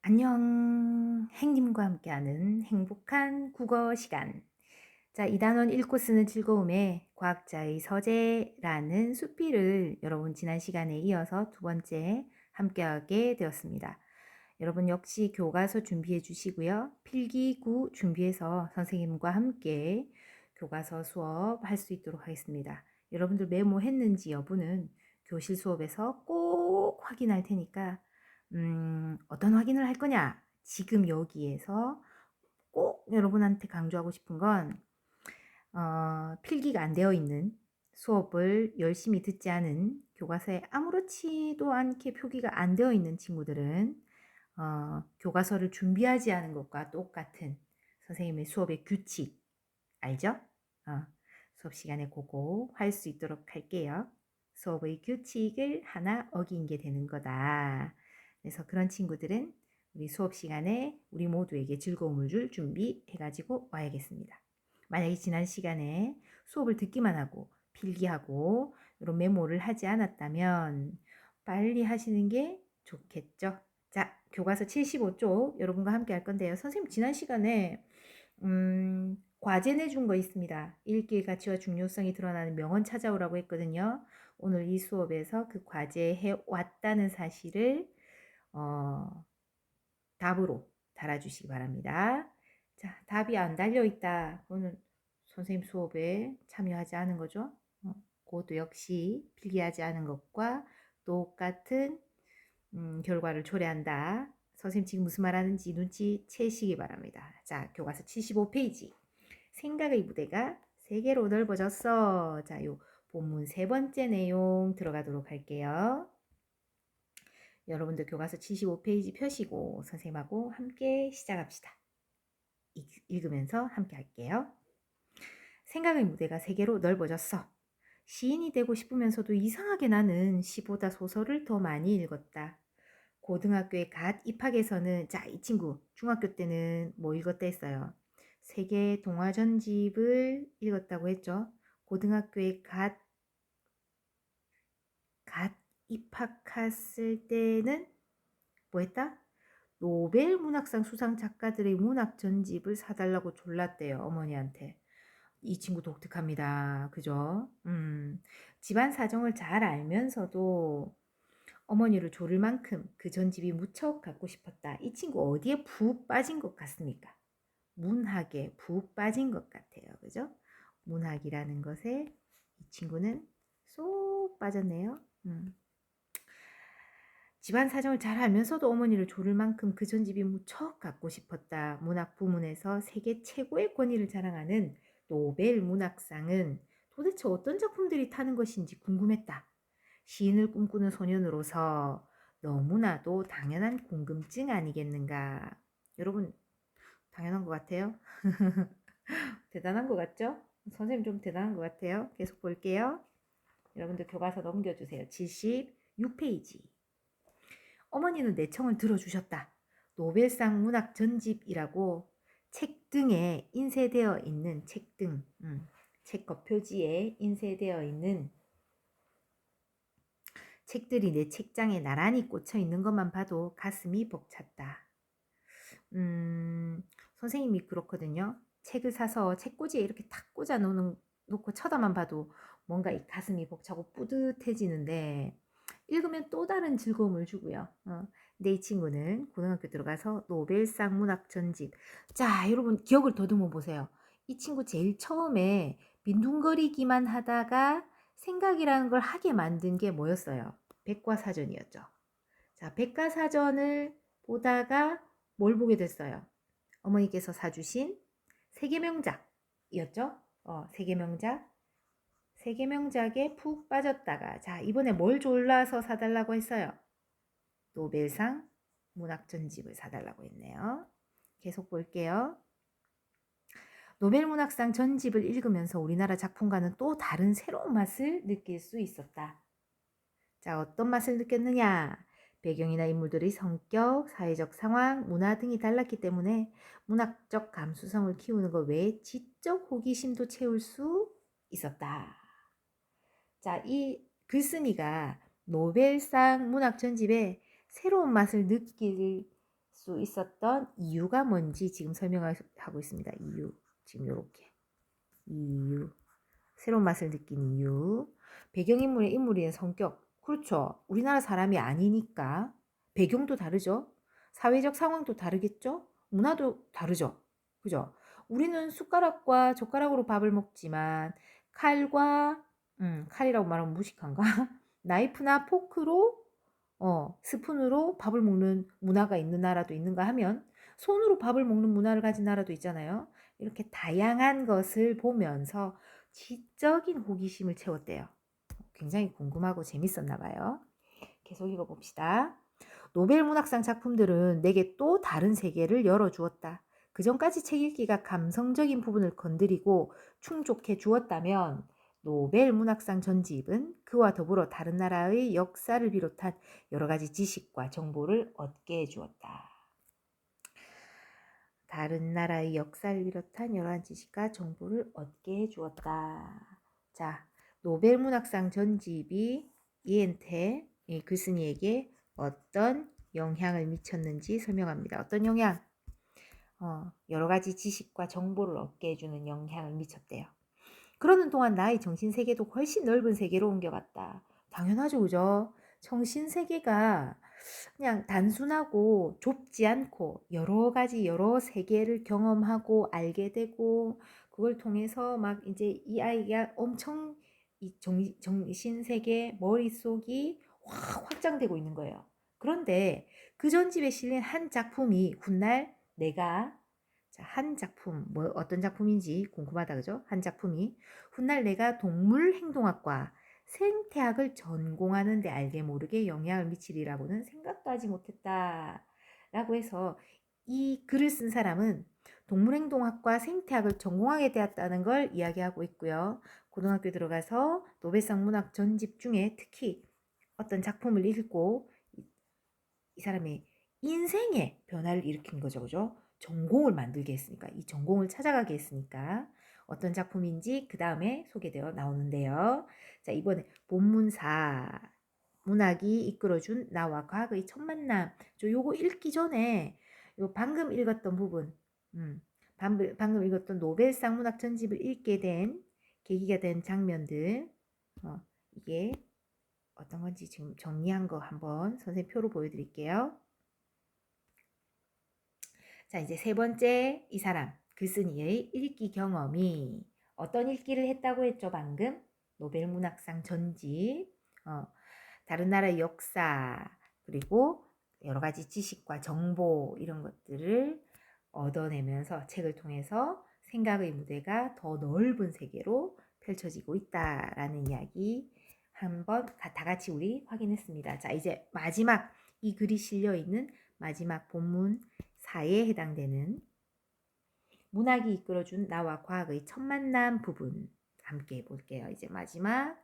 안녕. 행님과 함께하는 행복한 국어 시간. 자, 이 단원 읽고 쓰는 즐거움에 과학자의 서재라는 수필을 여러분 지난 시간에 이어서 두 번째 함께하게 되었습니다. 여러분 역시 교과서 준비해 주시고요. 필기구 준비해서 선생님과 함께 교과서 수업 할 수 있도록 하겠습니다. 여러분들 메모했는지 여부는 교실 수업에서 꼭 확인할 테니까 어떤 확인을 할 거냐? 지금 여기에서 꼭 여러분한테 강조하고 싶은 건 필기가 안 되어 있는 수업을 열심히 듣지 않은 교과서에 아무렇지도 않게 표기가 안 되어 있는 친구들은 교과서를 준비하지 않은 것과 똑같은 선생님의 수업의 규칙 알죠? 수업 시간에 그거 할 수 있도록 할게요. 수업의 규칙을 하나 어긴 게 되는 거다. 그래서 그런 친구들은 우리 수업 시간에 우리 모두에게 즐거움을 줄 준비해가지고 와야겠습니다. 만약에 지난 시간에 수업을 듣기만 하고 필기하고 이런 메모를 하지 않았다면 빨리 하시는 게 좋겠죠. 자, 교과서 75쪽 여러분과 함께 할 건데요. 선생님 지난 시간에 과제 내준 거 있습니다. 읽기의 가치와 중요성이 드러나는 명언 찾아오라고 했거든요. 오늘 이 수업에서 그 과제해 왔다는 사실을 답으로 달아주시기 바랍니다. 자, 답이 안 달려있다. 그거는 선생님 수업에 참여하지 않은 거죠. 그것도 역시 필기하지 않은 것과 똑같은 결과를 초래한다. 선생님 지금 무슨 말 하는지 눈치채시기 바랍니다. 자, 교과서 75페이지. 생각의 무대가 세계로 넓어졌어. 자, 요 본문 세 번째 내용 들어가도록 할게요. 여러분들 교과서 75페이지 펴시고 선생님하고 함께 시작합시다. 읽으면서 함께 할게요. 생각의 무대가 세계로 넓어졌어. 시인이 되고 싶으면서도 이상하게 나는 시보다 소설을 더 많이 읽었다. 고등학교에 갓 입학해서는 자, 이 친구 중학교 때는 뭐 읽었다 했어요. 세계 동화 전집을 읽었다고 했죠. 고등학교에 갓 입학했을 때는 뭐 했다? 노벨 문학상 수상 작가들의 문학 전집을 사달라고 졸랐대요, 어머니한테. 이 친구 독특합니다. 그죠? 집안 사정을 잘 알면서도 어머니를 조를 만큼 그 전집이 무척 갖고 싶었다. 이 친구 어디에 푹 빠진 것 같습니까? 문학에 푹 빠진 것 같아요. 그죠? 문학이라는 것에 이 친구는 쏙 빠졌네요. 집안 사정을 잘 알면서도 어머니를 조를 만큼 그 전집이 무척 갖고 싶었다. 문학 부문에서 세계 최고의 권위를 자랑하는 노벨 문학상은 도대체 어떤 작품들이 타는 것인지 궁금했다. 시인을 꿈꾸는 소년으로서 너무나도 당연한 궁금증 아니겠는가. 여러분 당연한 것 같아요. 대단한 것 같죠? 선생님 좀 대단한 것 같아요. 계속 볼게요. 여러분들 교과서 넘겨주세요. 76페이지. 어머니는 내 청을 들어주셨다. 노벨상 문학 전집이라고 책 등에 인쇄되어 있는 책 등, 책 겉표지에 인쇄되어 있는 책들이 내 책장에 나란히 꽂혀 있는 것만 봐도 가슴이 벅찼다. 선생님이 그렇거든요. 책을 사서 책꽂이에 이렇게 탁 꽂아 놓고 쳐다만 봐도 뭔가 이 가슴이 벅차고 뿌듯해지는데 읽으면 또 다른 즐거움을 주고요. 근데 이 친구는 고등학교 들어가서 노벨상 문학 전집. 자, 여러분 기억을 더듬어 보세요. 이 친구 제일 처음에 빈둥거리기만 하다가 생각이라는 걸 하게 만든 게 뭐였어요? 백과사전이었죠. 자, 백과사전을 보다가 뭘 보게 됐어요? 어머니께서 사주신 세계명작이었죠. 세계명작. 세계명작에 푹 빠졌다가 자, 이번에 뭘 졸라서 사달라고 했어요? 노벨상 문학전집을 사달라고 했네요. 계속 볼게요. 노벨 문학상 전집을 읽으면서 우리나라 작품과는 또 다른 새로운 맛을 느낄 수 있었다. 자, 어떤 맛을 느꼈느냐? 배경이나 인물들의 성격, 사회적 상황, 문화 등이 달랐기 때문에 문학적 감수성을 키우는 것 외에 지적 호기심도 채울 수 있었다. 자, 이 글쓴이가 노벨상 문학 전집에 새로운 맛을 느낄 수 있었던 이유가 뭔지 지금 설명하고 있습니다. 이유. 지금 요렇게. 이유. 새로운 맛을 느낀 이유. 배경인물의 인물의 성격. 그렇죠. 우리나라 사람이 아니니까 배경도 다르죠. 사회적 상황도 다르겠죠. 문화도 다르죠. 그죠? 우리는 숟가락과 젓가락으로 밥을 먹지만 칼과 칼이라고 말하면 무식한가? 나이프나 포크로 스푼으로 밥을 먹는 문화가 있는 나라도 있는가 하면 손으로 밥을 먹는 문화를 가진 나라도 있잖아요. 이렇게 다양한 것을 보면서 지적인 호기심을 채웠대요. 굉장히 궁금하고 재밌었나 봐요. 계속 읽어봅시다. 노벨 문학상 작품들은 내게 또 다른 세계를 열어주었다. 그전까지 책 읽기가 감성적인 부분을 건드리고 충족해 주었다면 노벨 문학상 전집은 그와 더불어 다른 나라의 역사를 비롯한 여러 가지 지식과 정보를 얻게 해주었다. 다른 나라의 역사를 비롯한 여러 가지 지식과 정보를 얻게 해주었다. 자, 노벨 문학상 전집이 이한테 이 글쓴이에게 어떤 영향을 미쳤는지 설명합니다. 어떤 영향? 여러 가지 지식과 정보를 얻게 해주는 영향을 미쳤대요. 그러는 동안 나의 정신세계도 훨씬 넓은 세계로 옮겨갔다. 당연하죠, 그죠? 정신세계가 그냥 단순하고 좁지 않고 여러 가지 여러 세계를 경험하고 알게 되고 그걸 통해서 막 이제 이 아이가 엄청 이 정신세계 머릿속이 확 확장되고 있는 거예요. 그런데 그 전집에 실린 한 작품이 훗날 내가 한 작품 뭐 어떤 작품인지 궁금하다 그죠? 한 작품이 훗날 내가 동물행동학과 생태학을 전공하는데 알게 모르게 영향을 미치리라고는 생각도 하지 못했다 라고 해서 이 글을 쓴 사람은 동물행동학과 생태학을 전공하게 되었다는 걸 이야기하고 있고요. 고등학교 들어가서 노벨상 문학 전집 중에 특히 어떤 작품을 읽고 이 사람의 인생의 변화를 일으킨 거죠. 그죠? 전공을 만들게 했으니까 이 전공을 찾아가게 했으니까 어떤 작품인지 그 다음에 소개되어 나오는데요. 자, 이번에 본문사 문학이 이끌어준 나와 과학의 첫 만남. 요거 읽기 전에 요 방금 읽었던 부분, 방금 읽었던 노벨상 문학 전집을 읽게 된 계기가 된 장면들, 이게 어떤 건지 지금 정리한 거 한번 선생님 표로 보여드릴게요. 자, 이제 세 번째 이 사람 글쓴이의 읽기 경험이 어떤 읽기를 했다고 했죠 방금? 노벨 문학상 전집, 다른 나라의 역사 그리고 여러 가지 지식과 정보 이런 것들을 얻어내면서 책을 통해서 생각의 무대가 더 넓은 세계로 펼쳐지고 있다라는 이야기 한번 다 같이 우리 확인했습니다. 자, 이제 마지막 이 글이 실려 있는 마지막 본문 4에 해당되는 문학이 이끌어준 나와 과학의 첫 만남 부분 함께 볼게요. 이제 마지막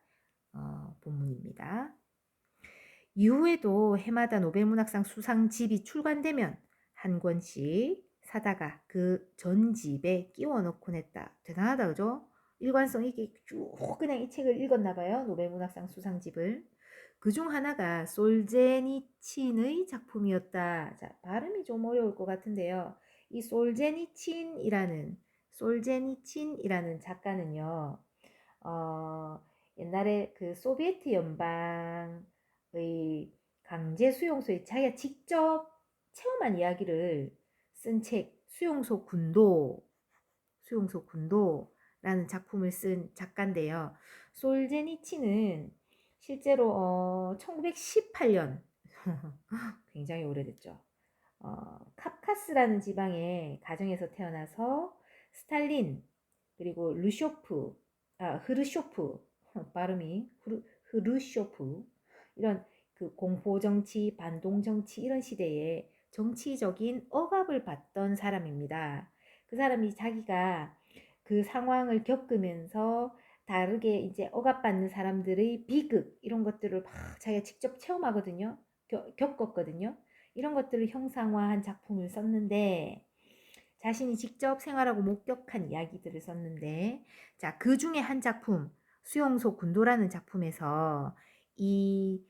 본문입니다. 이후에도 해마다 노벨문학상 수상집이 출간되면 한 권씩 사다가 그 전집에 끼워 넣곤 했다. 대단하다 그죠? 일관성 있게 쭉 그냥 이 책을 읽었나 봐요. 노벨문학상 수상집을. 그중 하나가 솔제니친의 작품이었다. 자, 발음이 좀 어려울 것 같은데요. 이 솔제니친이라는 작가는요. 옛날에 그 소비에트 연방의 강제 수용소에 자기가 직접 체험한 이야기를 쓴 책, 수용소 군도라는 작품을 쓴 작가인데요. 솔제니친은 실제로 1918년 굉장히 오래됐죠. 카카스라는 지방의 가정에서 태어나서 스탈린 그리고 흐르쇼프 발음이 흐르쇼프 이런 그 공포정치, 반동정치 이런 시대에 정치적인 억압을 받던 사람입니다. 그 사람이 자기가 그 상황을 겪으면서 다르게 이제 억압받는 사람들의 비극 이런 것들을 막 자기가 직접 체험하거든요. 겪었거든요. 이런 것들을 형상화한 작품을 썼는데 자신이 직접 생활하고 목격한 이야기들을 썼는데 자, 그 중에 한 작품 수용소 군도라는 작품에서 이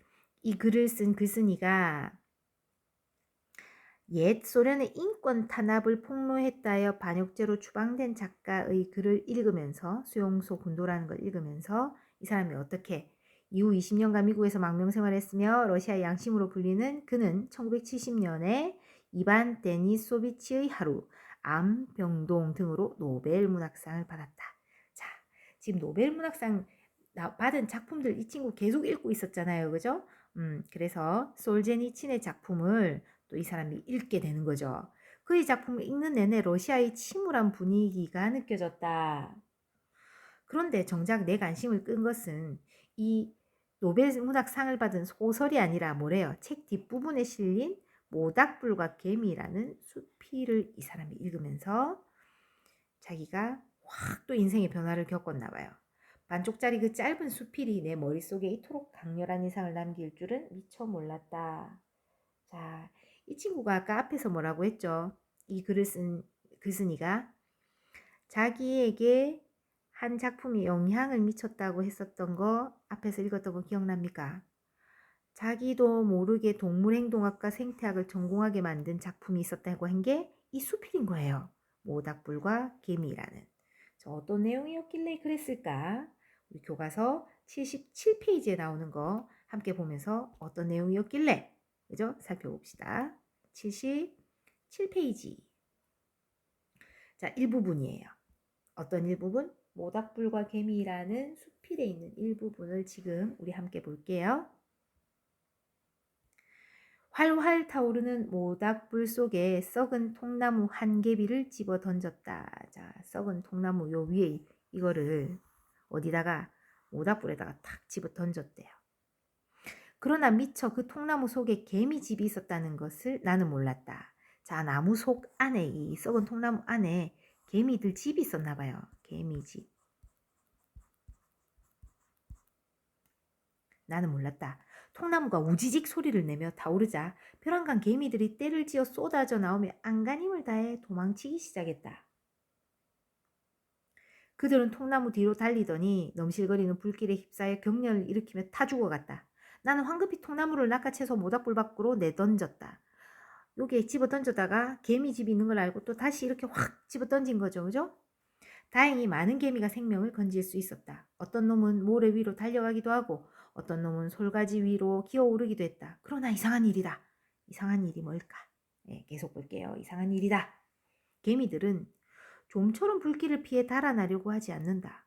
글을 쓴 글쓴이가 옛 소련의 인권 탄압을 폭로했다여 반역죄로 추방된 작가의 글을 읽으면서 수용소 군도라는 걸 읽으면서 이 사람이 어떻게 이후 20년간 미국에서 망명 생활했으며 러시아의 양심으로 불리는 그는 1970년에 이반 데니소비치의 하루, 암병동 등으로 노벨 문학상을 받았다. 자, 지금 노벨 문학상 받은 작품들 이 친구 계속 읽고 있었잖아요. 그죠? 그래서 솔제니친의 작품을 또 이 사람이 읽게 되는 거죠. 그의 작품을 읽는 내내 러시아의 침울한 분위기가 느껴졌다. 그런데 정작 내 관심을 끈 것은 이 노벨 문학상을 받은 소설이 아니라 뭐래요? 책 뒷부분에 실린 모닥불과 개미라는 수필을 이 사람이 읽으면서 자기가 확 또 인생의 변화를 겪었나 봐요. 반쪽짜리 그 짧은 수필이 내 머릿속에 이토록 강렬한 인상을 남길 줄은 미처 몰랐다. 자, 이 친구가 아까 앞에서 뭐라고 했죠? 이 글을 쓴 글쓴이가 자기에게 한 작품이 영향을 미쳤다고 했었던 거 앞에서 읽었던 거 기억납니까? 자기도 모르게 동물행동학과 생태학을 전공하게 만든 작품이 있었다고 한 게 이 수필인 거예요. 모닥불과 개미라는. 저 어떤 내용이었길래 그랬을까? 우리 교과서 77페이지에 나오는 거 함께 보면서 어떤 내용이었길래 그죠? 살펴봅시다. 77페이지. 자, 일부분이에요. 어떤 일부분? 모닥불과 개미라는 수필에 있는 일부분을 지금 우리 함께 볼게요. 활활 타오르는 모닥불 속에 썩은 통나무 한 개비를 집어 던졌다. 자, 썩은 통나무 요 위에 이거를 어디다가 모닥불에다가 탁 집어 던졌대요. 그러나 미처 그 통나무 속에 개미집이 있었다는 것을 나는 몰랐다. 자, 나무 속 안에 이 썩은 통나무 안에 개미들 집이 있었나 봐요. 개미집. 나는 몰랐다. 통나무가 우지직 소리를 내며 타오르자 벼랑간 개미들이 떼를 지어 쏟아져 나오며 안간힘을 다해 도망치기 시작했다. 그들은 통나무 뒤로 달리더니 넘실거리는 불길에 휩싸여 격렬을 일으키며 타 죽어갔다. 나는 황급히 통나무를 낚아채서 모닥불 밖으로 내던졌다. 요게 집어 던졌다가 개미집이 있는 걸 알고 또 다시 이렇게 확 집어 던진 거죠. 그죠? 다행히 많은 개미가 생명을 건질 수 있었다. 어떤 놈은 모래 위로 달려가기도 하고 어떤 놈은 솔가지 위로 기어오르기도 했다. 그러나 이상한 일이다. 이상한 일이 뭘까? 네, 계속 볼게요. 이상한 일이다. 개미들은 좀처럼 불길을 피해 달아나려고 하지 않는다.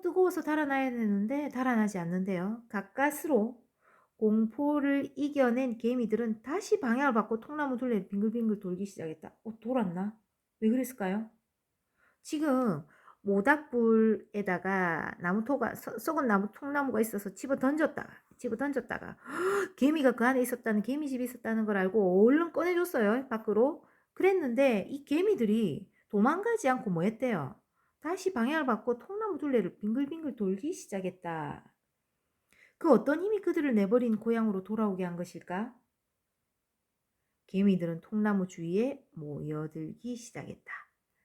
뜨거워서 달아나야 되는데 달아나지 않는데요. 가까스로 공포를 이겨낸 개미들은 다시 방향을 바꿔 통나무 둘레를 빙글빙글 돌기 시작했다. 돌았나? 왜 그랬을까요? 지금 모닥불에다가 썩은 나무 통나무가 있어서 집어 던졌다가 개미가 그 안에 있었다는 개미집이 있었다는 걸 알고 얼른 꺼내줬어요 밖으로. 그랬는데 이 개미들이 도망가지 않고 뭐 했대요? 다시 방향을 바꿔 통나무 둘레를 빙글빙글 돌기 시작했다. 그 어떤 힘이 그들을 내버린 고향으로 돌아오게 한 것일까? 개미들은 통나무 주위에 모여들기 시작했다.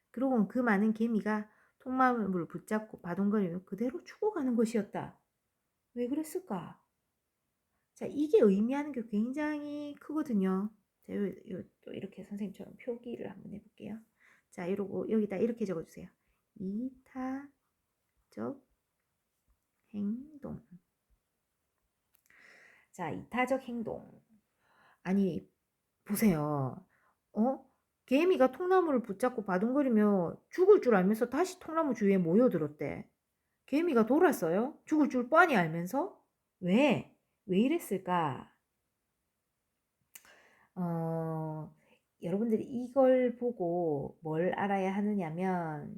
그러곤 그 많은 개미가 통나무를 붙잡고 바둥거리며 그대로 죽어가는 것이었다. 왜 그랬을까? 자, 이게 의미하는 게 굉장히 크거든요. 자, 또 이렇게 선생님처럼 표기를 한번 해볼게요. 자, 이러고 여기다 이렇게 적어주세요. 이타적 행동. 자, 이타적 행동. 아니, 보세요. 개미가 통나무를 붙잡고 바둥거리며 죽을 줄 알면서 다시 통나무 주위에 모여들었대. 개미가 돌았어요? 죽을 줄 뻔히 알면서? 왜? 왜 이랬을까? 여러분들이 이걸 보고 뭘 알아야 하느냐면,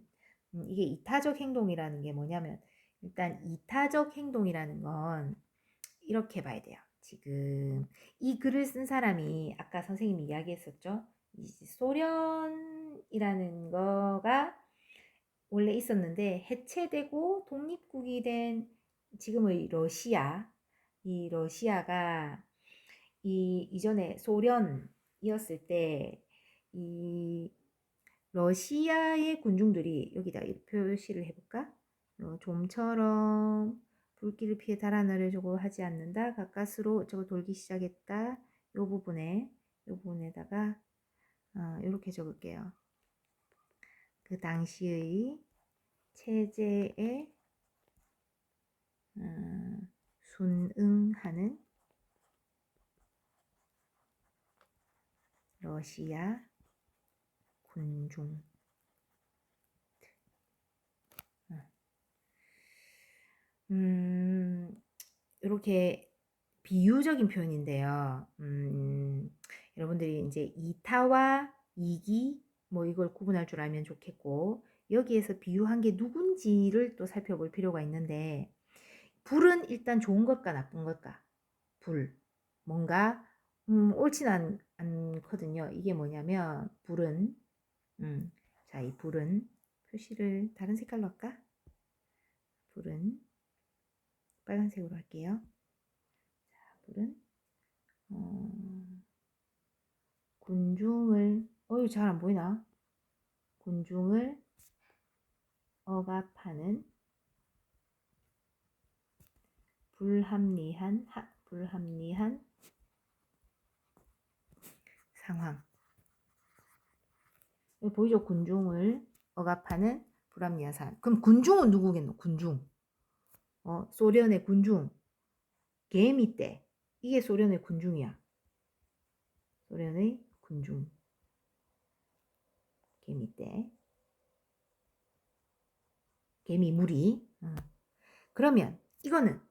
이게 이타적 행동이라는 게 뭐냐면, 일단 이타적 행동이라는 건 이렇게 봐야 돼요. 지금 이 글을 쓴 사람이 아까 선생님이 이야기했었죠. 소련이라는 거가 원래 있었는데 해체되고 독립국이 된 지금의 러시아, 이 러시아가 이전에 소련이었을 때 이 러시아의 군중들이 여기다 표시를 해볼까? 좀처럼 불길을 피해 달아나려고 하지 않는다. 가까스로 저거 돌기 시작했다. 요 부분에 이 부분에다가 이렇게 적을게요. 그 당시의 체제에 순응하는 러시아 군중. 이렇게 비유적인 표현인데요. 여러분들이 이제 이타와 이기 뭐 이걸 구분할 줄 알면 좋겠고, 여기에서 비유한 게 누군지를 또 살펴볼 필요가 있는데, 불은 일단 좋은 것과 나쁜 것과, 불 뭔가 옳진 않거든요. 이게 뭐냐면 불은 자, 이 불은 표시를 다른 색깔로 할까? 불은 빨간색으로 할게요. 자, 불은 군중을 이거 잘 안 보이나? 군중을 억압하는 불합리한 상황. 여기 보이죠? 군중을 억압하는 불합리한 상황. 그럼 군중은 누구겠노? 군중. 소련의 군중. 개미 때. 이게 소련의 군중이야. 소련의 군중. 개미 때. 개미 무리. 그러면 이거는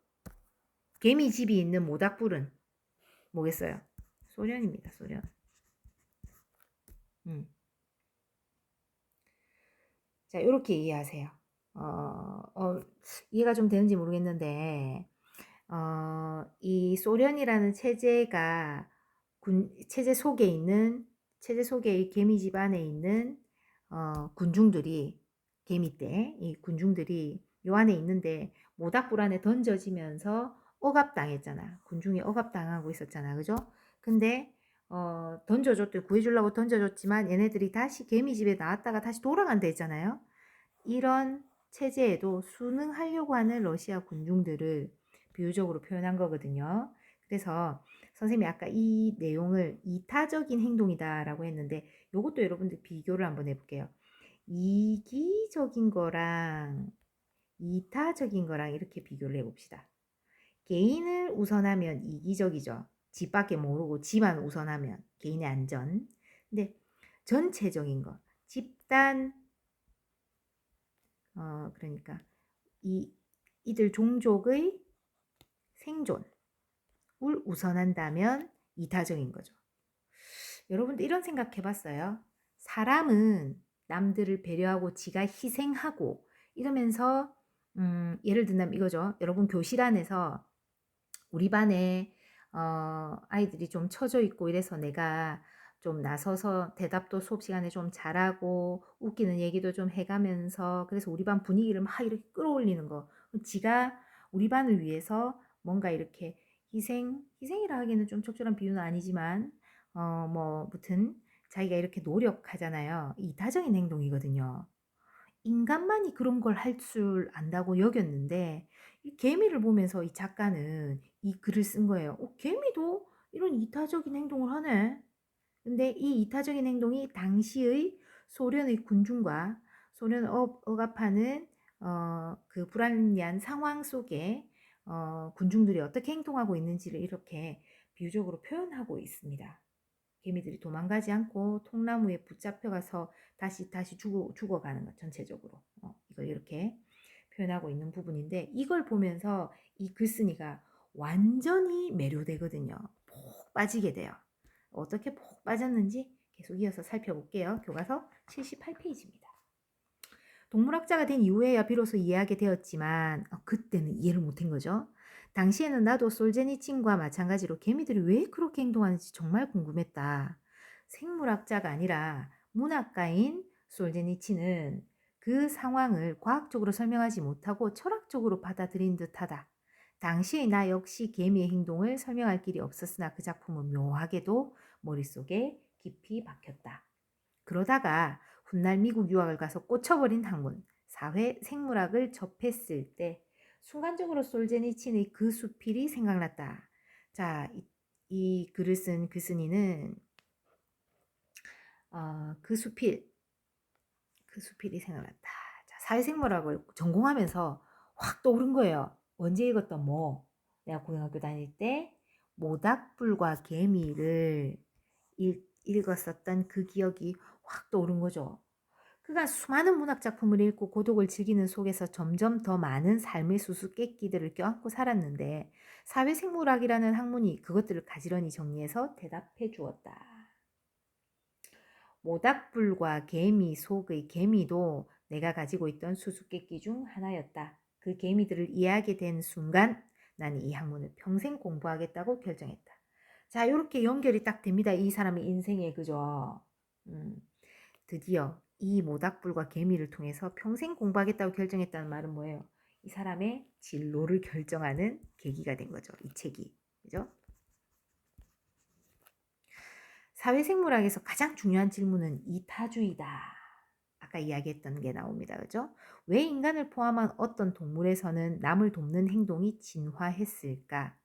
개미 집이 있는 모닥불은 뭐겠어요? 소련입니다. 소련. 자, 이렇게 이해하세요. 이해가 좀 되는지 모르겠는데, 이 소련이라는 체제가 체제 속에 개미 집안에 있는 군중들이, 개미 때 이 군중들이 요 안에 있는데 모닥불 안에 던져지면서 억압당했잖아. 군중이 억압당하고 있었잖아. 그죠? 근데 구해주려고 던져줬지만 얘네들이 다시 개미 집에 나왔다가 다시 돌아간다 했잖아요. 이런 체제에도 순응하려고 하는 러시아 군중들을 비유적으로 표현한 거거든요. 그래서 선생님이 아까 이 내용을 이타적인 행동이다라고 했는데, 이것도 여러분들 비교를 한번 해볼게요. 이기적인 거랑 이타적인 거랑 이렇게 비교를 해봅시다. 개인을 우선하면 이기적이죠. 집밖에 모르고 지만 우선하면 개인의 안전. 근데 전체적인 거, 집단, 그러니까 이들 종족의 생존을 우선한다면 이타적인 거죠. 여러분들 이런 생각 해봤어요? 사람은 남들을 배려하고 지가 희생하고 이러면서 예를 들면 이거죠. 여러분 교실 안에서 우리 반에 아이들이 좀 처져 있고 이래서 내가 좀 나서서 대답도 수업 시간에 좀 잘하고 웃기는 얘기도 좀 해가면서, 그래서 우리 반 분위기를 막 이렇게 끌어올리는 거. 지가 우리 반을 위해서 뭔가 이렇게 희생이라 하기에는 좀 적절한 비유는 아니지만 뭐 무튼 자기가 이렇게 노력하잖아요. 이타적인 행동이거든요. 인간만이 그런 걸 할 줄 안다고 여겼는데, 이 개미를 보면서 이 작가는 이 글을 쓴 거예요. 개미도 이런 이타적인 행동을 하네. 근데 이 이타적인 행동이 당시의 소련의 군중과 소련을 억압하는 그 불합리한 상황 속에 군중들이 어떻게 행동하고 있는지를 이렇게 비유적으로 표현하고 있습니다. 개미들이 도망가지 않고 통나무에 붙잡혀가서 다시 죽어가는 것 전체적으로. 이걸 이렇게 표현하고 있는 부분인데, 이걸 보면서 이 글쓴이가 완전히 매료되거든요. 폭 빠지게 돼요. 어떻게 폭 빠졌는지 계속 이어서 살펴볼게요. 교과서 78페이지입니다. 동물학자가 된 이후에야 비로소 이해하게 되었지만 그때는 이해를 못한 거죠. 당시에는 나도 솔제니친과 마찬가지로 개미들이 왜 그렇게 행동하는지 정말 궁금했다. 생물학자가 아니라 문학가인 솔제니친은 그 상황을 과학적으로 설명하지 못하고 철학적으로 받아들인 듯하다. 당시의 나 역시 개미의 행동을 설명할 길이 없었으나 그 작품은 묘하게도 머릿속에 깊이 박혔다. 그러다가 훗날 미국 유학을 가서 꽂혀버린 학문, 사회 생물학을 접했을 때 순간적으로 솔제니친의 그 수필이 생각났다. 자, 이 글을 쓴 글쓴이는 그 수필이 생각났다. 자, 사회생물학을 전공하면서 확 떠오른 거예요. 언제 읽었던 뭐? 내가 고등학교 다닐 때 모닥불과 개미를 읽었었던 그 기억이 확 떠오른 거죠. 그간 수많은 문학 작품을 읽고 고독을 즐기는 속에서 점점 더 많은 삶의 수수께끼들을 껴안고 살았는데 사회생물학이라는 학문이 그것들을 가지런히 정리해서 대답해 주었다. 모닥불과 개미 속의 개미도 내가 가지고 있던 수수께끼 중 하나였다. 그 개미들을 이해하게 된 순간 나는 이 학문을 평생 공부하겠다고 결정했다. 자, 이렇게 연결이 딱 됩니다. 이 사람의 인생에, 그죠? 드디어 이 모닥불과 개미를 통해서 평생 공부하겠다고 결정했다는 말은 뭐예요? 이 사람의 진로를 결정하는 계기가 된 거죠. 이 책이. 그죠? 사회생물학에서 가장 중요한 질문은 이타주의다. 아까 이야기했던 게 나옵니다. 그죠? 왜 인간을 포함한 어떤 동물에서는 남을 돕는 행동이 진화했을까?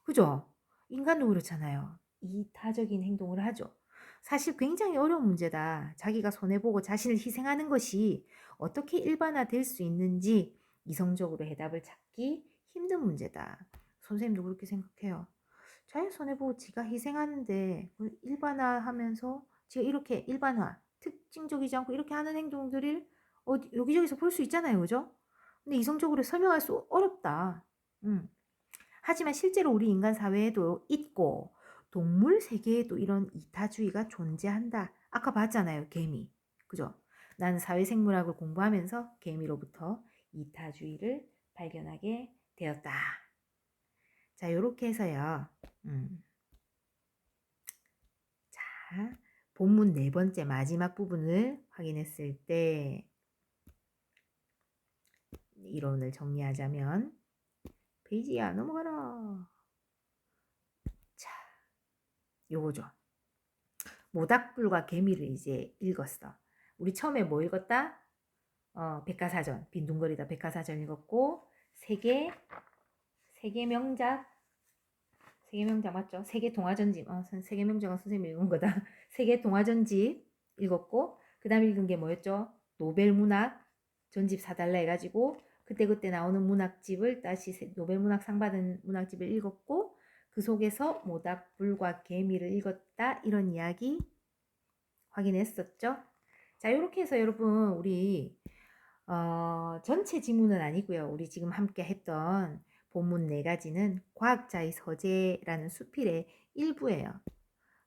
그죠? 인간도 그렇잖아요. 이타적인 행동을 하죠. 사실 굉장히 어려운 문제다. 자기가 손해보고 자신을 희생하는 것이 어떻게 일반화될 수 있는지 이성적으로 해답을 찾기 힘든 문제다. 선생님도 그렇게 생각해요. 자기 손해보고 지가 희생하는데 그걸 일반화하면서 지가 이렇게 일반화, 특징적이지 않고 이렇게 하는 행동들을 여기저기서 볼 수 있잖아요. 그죠? 근데 이성적으로 설명할 수 어렵다. 하지만 실제로 우리 인간 사회에도 있고 동물 세계에도 이런 이타주의가 존재한다. 아까 봤잖아요. 개미. 그죠? 나는 사회생물학을 공부하면서 개미로부터 이타주의를 발견하게 되었다. 자, 요렇게 해서요. 자, 본문 네 번째 마지막 부분을 확인했을 때 이론을 정리하자면 페이지야 넘어가라. 자, 요거죠. 모닥불과 개미를 이제 읽었어. 우리 처음에 뭐 읽었다? 백과사전, 빈둥거리다 백과사전 읽었고 세계 명작 맞죠? 세계 동화전집, 세계 명작은 선생님이 읽은 거다. 세계 동화전집 읽었고 그 다음에 읽은 게 뭐였죠? 노벨문학 전집 사달라 해가지고 그때 나오는 문학집을 다시 노벨문학상 받은 문학집을 읽었고 그 속에서 모닥불과 개미를 읽었다 이런 이야기 확인했었죠? 자, 이렇게 해서 여러분 우리 전체 지문은 아니고요. 우리 지금 함께 했던 본문 4가지는 과학자의 서재라는 수필의 일부예요.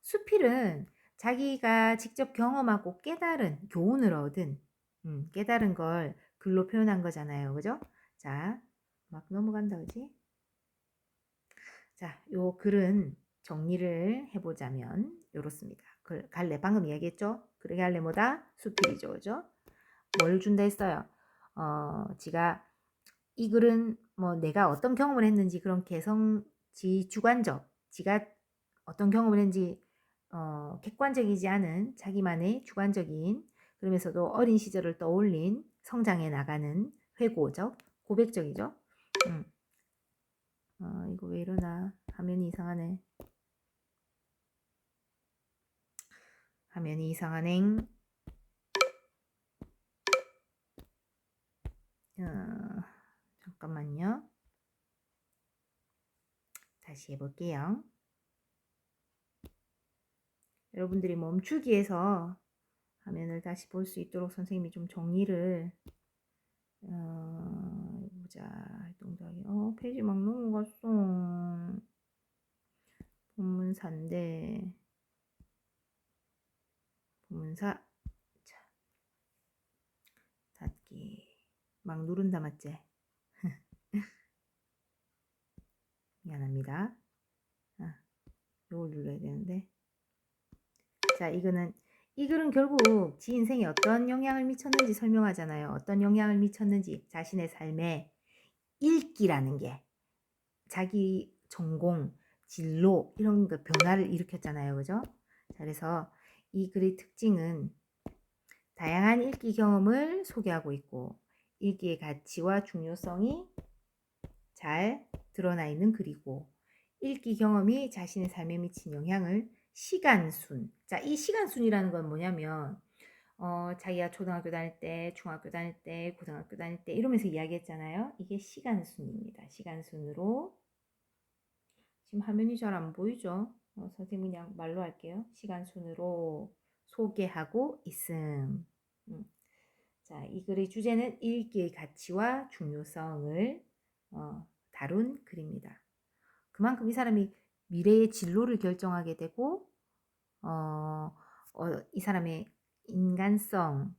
수필은 자기가 직접 경험하고 깨달은, 교훈을 얻은, 깨달은 걸 글로 표현한 거잖아요. 그죠? 자, 막 넘어간다, 그지? 자, 요 글은 정리를 해보자면 요렇습니다. 갈래, 방금 이야기했죠? 그러게 할래 뭐다? 수필이죠. 그죠? 뭘 준다 했어요? 지가 이 글은 뭐 내가 어떤 경험을 했는지 그런 개성지 주관적, 지가 어떤 경험을 했는지 객관적이지 않은 자기만의 주관적인 그러면서도 어린 시절을 떠올린 성장해 나가는 회고적, 고백적이죠. 이거 왜 이러나? 화면이 이상하네. 화면이 이상하네. 잠깐만요. 다시 해볼게요. 여러분들이 멈추기에서 화면을 다시 볼 수 있도록 선생님이 좀 정리를 보자. 활동하기. 페이지 막 넘어갔어. 본문사인데 본문사 자, 닫기 막 누른다 맞지? 미안합니다. 요걸 눌러야 되는데 자, 이 글은 결국 지 인생에 어떤 영향을 미쳤는지 설명하잖아요. 어떤 영향을 미쳤는지 자신의 삶에 읽기라는 게 자기 전공, 진로 이런 거 변화를 일으켰잖아요. 그죠? 자, 그래서 이 글의 특징은 다양한 읽기 경험을 소개하고 있고 읽기의 가치와 중요성이 잘 드러나 있는 글이고 읽기 경험이 자신의 삶에 미친 영향을 시간순, 자, 이 시간 순위라는 건 뭐냐면 자기가 초등학교 다닐 때, 중학교 다닐 때, 고등학교 다닐 때 이러면서 이야기했잖아요. 이게 시간 순입니다. 시간 순으로 지금 화면이 잘 안 보이죠? 선생님 그냥 말로 할게요. 시간 순으로 소개하고 있음. 자, 이 글의 주제는 읽기의 가치와 중요성을 다룬 글입니다. 그만큼 이 사람이 미래의 진로를 결정하게 되고 이 사람의 인간성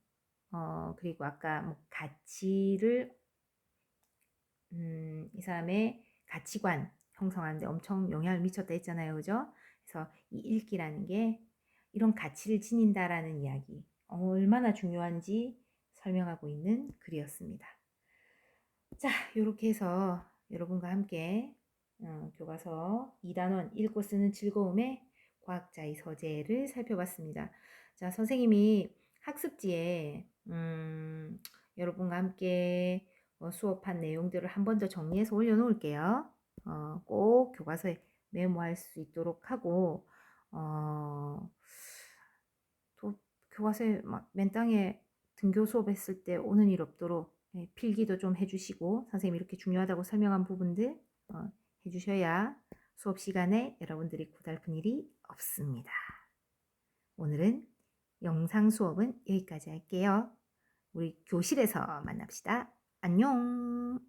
그리고 아까 뭐 가치를 이 사람의 가치관 형성하는데 엄청 영향을 미쳤다 했잖아요. 그죠? 그래서 이 읽기라는 게 이런 가치를 지닌다라는 이야기 얼마나 중요한지 설명하고 있는 글이었습니다. 자, 이렇게 해서 여러분과 함께 교과서 2단원 읽고 쓰는 즐거움의 과학자의 서재를 살펴봤습니다. 자, 선생님이 학습지에 여러분과 함께 수업한 내용들을 한 번 더 정리해서 올려놓을게요. 꼭 교과서에 메모할 수 있도록 하고 또 교과서에 막 맨땅에 등교 수업했을 때 오는 일 없도록 필기도 좀 해주시고 선생님이 이렇게 중요하다고 설명한 부분들 해주셔야 수업 시간에 여러분들이 고달픈 일이 없습니다. 오늘은 영상 수업은 여기까지 할게요. 우리 교실에서 만납시다. 안녕.